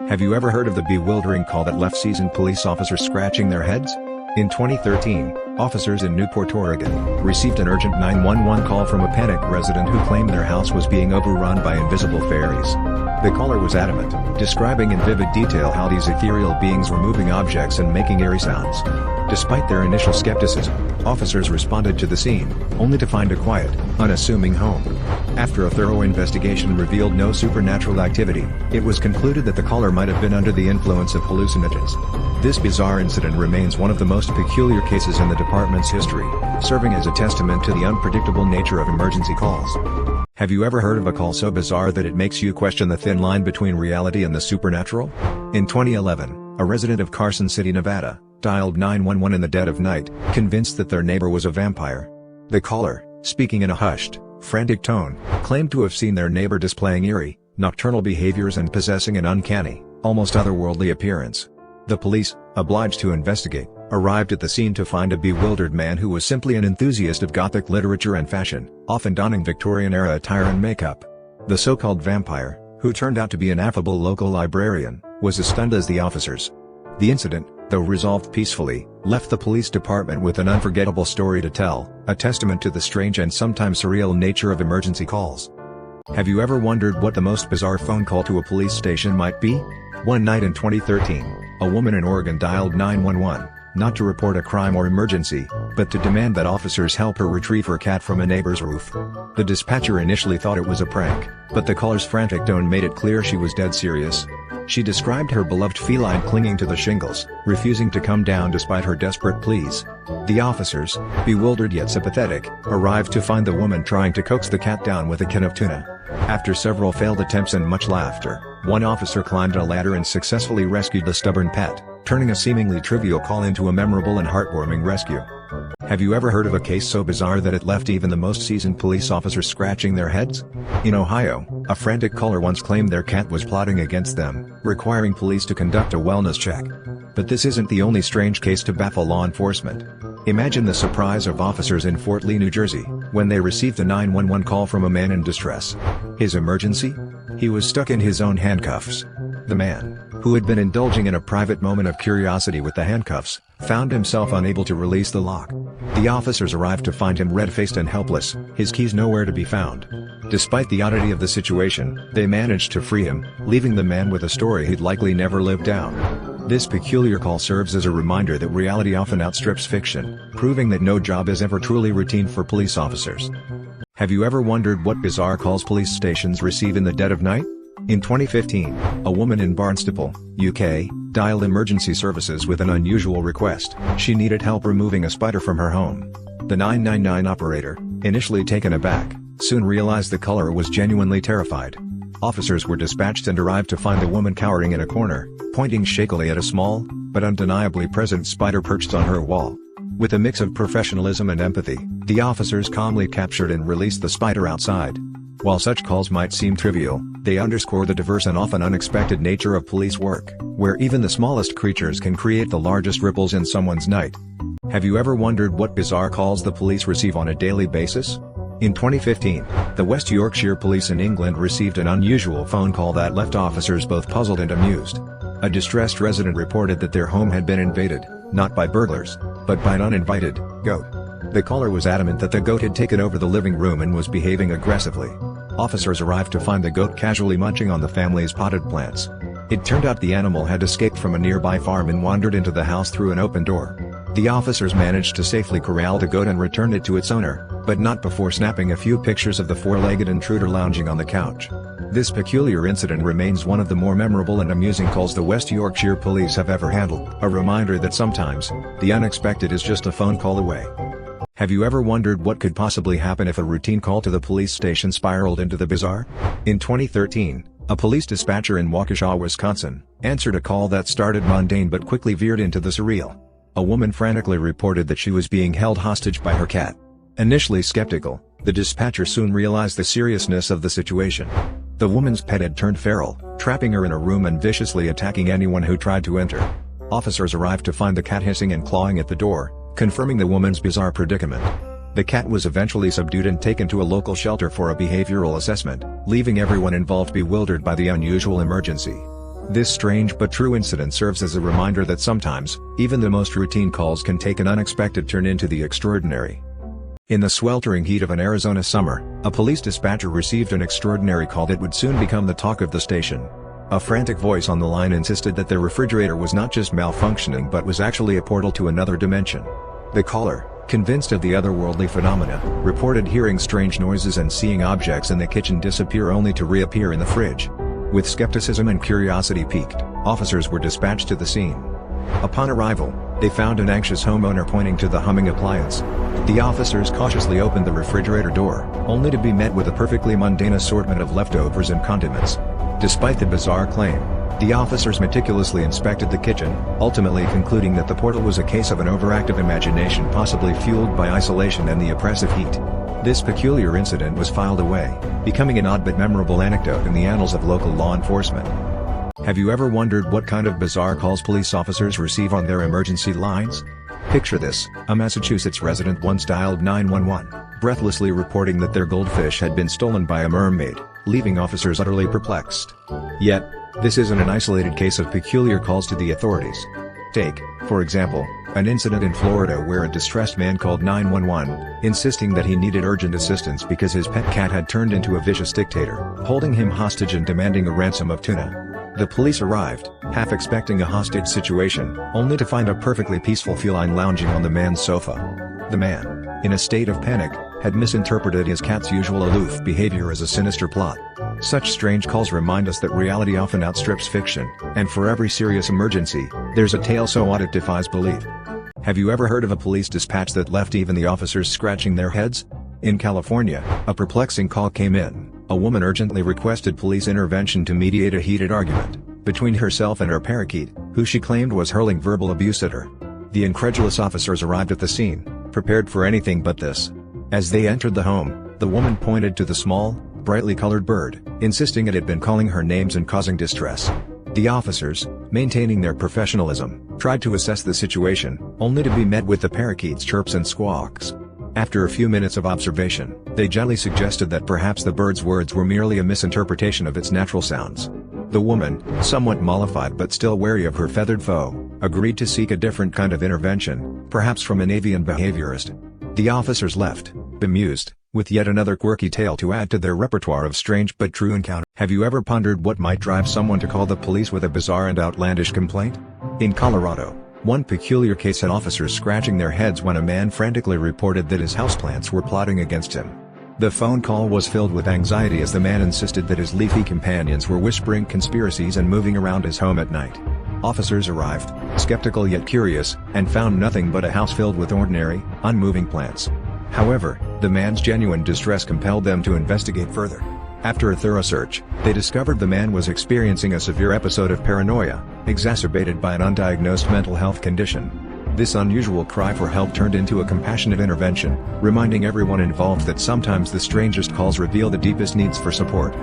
Have you ever heard of the bewildering call that left seasoned police officers scratching their heads? In 2013, officers in Newport, Oregon, received an urgent 911 call from a panicked resident who claimed their house was being overrun by invisible fairies. The caller was adamant, describing in vivid detail how these ethereal beings were moving objects and making eerie sounds. Despite their initial skepticism, officers responded to the scene, only to find a quiet, unassuming home. After a thorough investigation revealed no supernatural activity, it was concluded that the caller might have been under the influence of hallucinogens. This bizarre incident remains one of the most peculiar cases in the department's history, serving as a testament to the unpredictable nature of emergency calls. Have you ever heard of a call so bizarre that it makes you question the thin line between reality and the supernatural? In 2011, a resident of Carson City, Nevada, dialed 911 in the dead of night, convinced that their neighbor was a vampire. The caller, speaking in a hushed, frantic tone, claimed to have seen their neighbor displaying eerie, nocturnal behaviors and possessing an uncanny, almost otherworldly appearance. The police, obliged to investigate, arrived at the scene to find a bewildered man who was simply an enthusiast of Gothic literature and fashion, often donning Victorian-era attire and makeup. The so-called vampire, who turned out to be an affable local librarian, was as stunned as the officers. The incident, though resolved peacefully, left the police department with an unforgettable story to tell, a testament to the strange and sometimes surreal nature of emergency calls. Have you ever wondered what the most bizarre phone call to a police station might be? One night in 2013, a woman in Oregon dialed 911, not to report a crime or emergency, but to demand that officers help her retrieve her cat from a neighbor's roof. The dispatcher initially thought it was a prank, but the caller's frantic tone made it clear she was dead serious. She described her beloved feline clinging to the shingles, refusing to come down despite her desperate pleas. The officers, bewildered yet sympathetic, arrived to find the woman trying to coax the cat down with a can of tuna. After several failed attempts and much laughter, one officer climbed a ladder and successfully rescued the stubborn pet, turning a seemingly trivial call into a memorable and heartwarming rescue. Have you ever heard of a case so bizarre that it left even the most seasoned police officers scratching their heads? In Ohio, a frantic caller once claimed their cat was plotting against them, requiring police to conduct a wellness check. But this isn't the only strange case to baffle law enforcement. Imagine the surprise of officers in Fort Lee, New Jersey, when they received a 911 call from a man in distress. His emergency? He was stuck in his own handcuffs. The man, who had been indulging in a private moment of curiosity with the handcuffs, found himself unable to release the lock. The officers arrived to find him red-faced and helpless, his keys nowhere to be found. Despite the oddity of the situation, they managed to free him, leaving the man with a story he'd likely never live down. This peculiar call serves as a reminder that reality often outstrips fiction, proving that no job is ever truly routine for police officers. Have you ever wondered what bizarre calls police stations receive in the dead of night? In 2015, a woman in Barnstaple, UK, dialed emergency services with an unusual request. She needed help removing a spider from her home. The 999 operator, initially taken aback, soon realized the caller was genuinely terrified. Officers were dispatched and arrived to find the woman cowering in a corner, pointing shakily at a small, but undeniably present spider perched on her wall. With a mix of professionalism and empathy, the officers calmly captured and released the spider outside. While such calls might seem trivial, they underscore the diverse and often unexpected nature of police work, where even the smallest creatures can create the largest ripples in someone's night. Have you ever wondered what bizarre calls the police receive on a daily basis? In 2015, the West Yorkshire Police in England received an unusual phone call that left officers both puzzled and amused. A distressed resident reported that their home had been invaded, not by burglars, but by an uninvited goat. The caller was adamant that the goat had taken over the living room and was behaving aggressively. Officers arrived to find the goat casually munching on the family's potted plants. It turned out the animal had escaped from a nearby farm and wandered into the house through an open door. The officers managed to safely corral the goat and return it to its owner, but not before snapping a few pictures of the four-legged intruder lounging on the couch. This peculiar incident remains one of the more memorable and amusing calls the West Yorkshire Police have ever handled, a reminder that sometimes, the unexpected is just a phone call away. Have you ever wondered what could possibly happen if a routine call to the police station spiraled into the bizarre? In 2013, a police dispatcher in Waukesha, Wisconsin, answered a call that started mundane but quickly veered into the surreal. A woman frantically reported that she was being held hostage by her cat. Initially skeptical, the dispatcher soon realized the seriousness of the situation. The woman's pet had turned feral, trapping her in a room and viciously attacking anyone who tried to enter. Officers arrived to find the cat hissing and clawing at the door, confirming the woman's bizarre predicament. The cat was eventually subdued and taken to a local shelter for a behavioral assessment, leaving everyone involved bewildered by the unusual emergency. This strange but true incident serves as a reminder that sometimes, even the most routine calls can take an unexpected turn into the extraordinary. In the sweltering heat of an Arizona summer, a police dispatcher received an extraordinary call that would soon become the talk of the station. A frantic voice on the line insisted that their refrigerator was not just malfunctioning but was actually a portal to another dimension. The caller, convinced of the otherworldly phenomena, reported hearing strange noises and seeing objects in the kitchen disappear only to reappear in the fridge. With skepticism and curiosity piqued, officers were dispatched to the scene. Upon arrival, they found an anxious homeowner pointing to the humming appliance. The officers cautiously opened the refrigerator door, only to be met with a perfectly mundane assortment of leftovers and condiments. Despite the bizarre claim, the officers meticulously inspected the kitchen, ultimately concluding that the portal was a case of an overactive imagination possibly fueled by isolation and the oppressive heat. This peculiar incident was filed away, becoming an odd but memorable anecdote in the annals of local law enforcement. Have you ever wondered what kind of bizarre calls police officers receive on their emergency lines? Picture this: a Massachusetts resident once dialed 911, breathlessly reporting that their goldfish had been stolen by a mermaid, leaving officers utterly perplexed. Yet, this isn't an isolated case of peculiar calls to the authorities. Take, for example, an incident in Florida where a distressed man called 911, insisting that he needed urgent assistance because his pet cat had turned into a vicious dictator, holding him hostage and demanding a ransom of tuna. The police arrived, half expecting a hostage situation, only to find a perfectly peaceful feline lounging on the man's sofa. The man, in a state of panic, had misinterpreted his cat's usual aloof behavior as a sinister plot. Such strange calls remind us that reality often outstrips fiction, and for every serious emergency, there's a tale so odd it defies belief. Have you ever heard of a police dispatch that left even the officers scratching their heads? In California, a perplexing call came in. A woman urgently requested police intervention to mediate a heated argument between herself and her parakeet, who she claimed was hurling verbal abuse at her. The incredulous officers arrived at the scene, prepared for anything but this. As they entered the home, the woman pointed to the small, brightly colored bird, insisting it had been calling her names and causing distress. The officers, maintaining their professionalism, tried to assess the situation, only to be met with the parakeet's chirps and squawks. After a few minutes of observation, they gently suggested that perhaps the bird's words were merely a misinterpretation of its natural sounds. The woman, somewhat mollified but still wary of her feathered foe, agreed to seek a different kind of intervention, perhaps from an avian behaviorist. The officers left, bemused, with yet another quirky tale to add to their repertoire of strange but true encounters. Have you ever pondered what might drive someone to call the police with a bizarre and outlandish complaint? In Colorado, one peculiar case had officers scratching their heads when a man frantically reported that his houseplants were plotting against him. The phone call was filled with anxiety as the man insisted that his leafy companions were whispering conspiracies and moving around his home at night. Officers arrived, skeptical yet curious, and found nothing but a house filled with ordinary, unmoving plants. However, the man's genuine distress compelled them to investigate further. After a thorough search, they discovered the man was experiencing a severe episode of paranoia, exacerbated by an undiagnosed mental health condition. This unusual cry for help turned into a compassionate intervention, reminding everyone involved that sometimes the strangest calls reveal the deepest needs for support.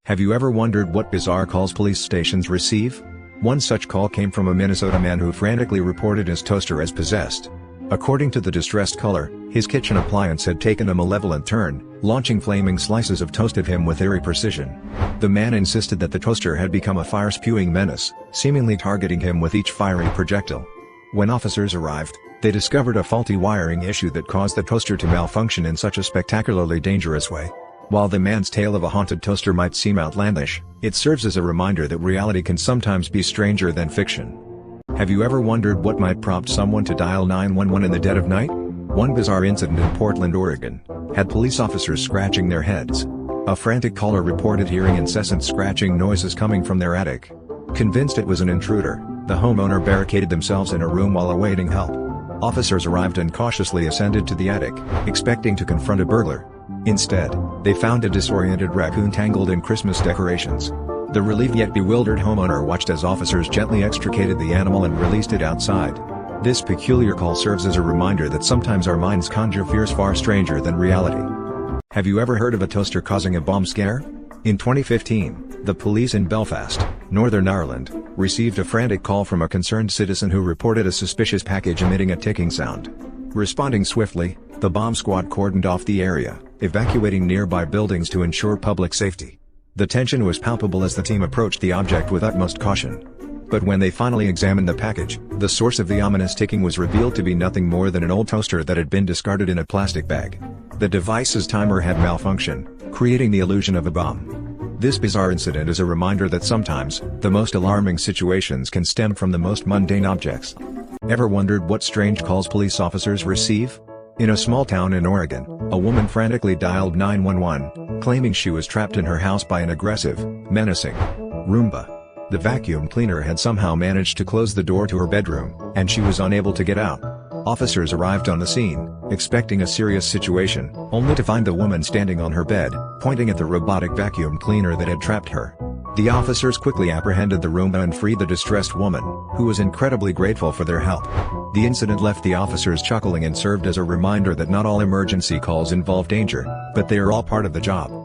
Have you ever wondered what bizarre calls police stations receive? One such call came from a Minnesota man who frantically reported his toaster as possessed. According to the distressed caller, his kitchen appliance had taken a malevolent turn, launching flaming slices of toast at him with eerie precision. The man insisted that the toaster had become a fire-spewing menace, seemingly targeting him with each fiery projectile. When officers arrived, they discovered a faulty wiring issue that caused the toaster to malfunction in such a spectacularly dangerous way. While the man's tale of a haunted toaster might seem outlandish, it serves as a reminder that reality can sometimes be stranger than fiction. Have you ever wondered what might prompt someone to dial 911 in the dead of night? One bizarre incident in Portland, Oregon, had police officers scratching their heads. A frantic caller reported hearing incessant scratching noises coming from their attic. Convinced it was an intruder, the homeowner barricaded themselves in a room while awaiting help. Officers arrived and cautiously ascended to the attic, expecting to confront a burglar. Instead, they found a disoriented raccoon tangled in Christmas decorations. The relieved yet bewildered homeowner watched as officers gently extricated the animal and released it outside. This peculiar call serves as a reminder that sometimes our minds conjure fears far stranger than reality. Have you ever heard of a toaster causing a bomb scare? In 2015, the police in Belfast, Northern Ireland, received a frantic call from a concerned citizen who reported a suspicious package emitting a ticking sound. Responding swiftly, the bomb squad cordoned off the area, evacuating nearby buildings to ensure public safety. The tension was palpable as the team approached the object with utmost caution. But when they finally examined the package, the source of the ominous ticking was revealed to be nothing more than an old toaster that had been discarded in a plastic bag. The device's timer had malfunctioned, creating the illusion of a bomb. This bizarre incident is a reminder that sometimes, the most alarming situations can stem from the most mundane objects. Ever wondered what strange calls police officers receive? In a small town in Oregon, a woman frantically dialed 911, claiming she was trapped in her house by an aggressive, menacing Roomba. The vacuum cleaner had somehow managed to close the door to her bedroom, and she was unable to get out. Officers arrived on the scene, expecting a serious situation, only to find the woman standing on her bed, pointing at the robotic vacuum cleaner that had trapped her. The officers quickly apprehended the Roomba and freed the distressed woman, who was incredibly grateful for their help. The incident left the officers chuckling and served as a reminder that not all emergency calls involve danger, but they are all part of the job.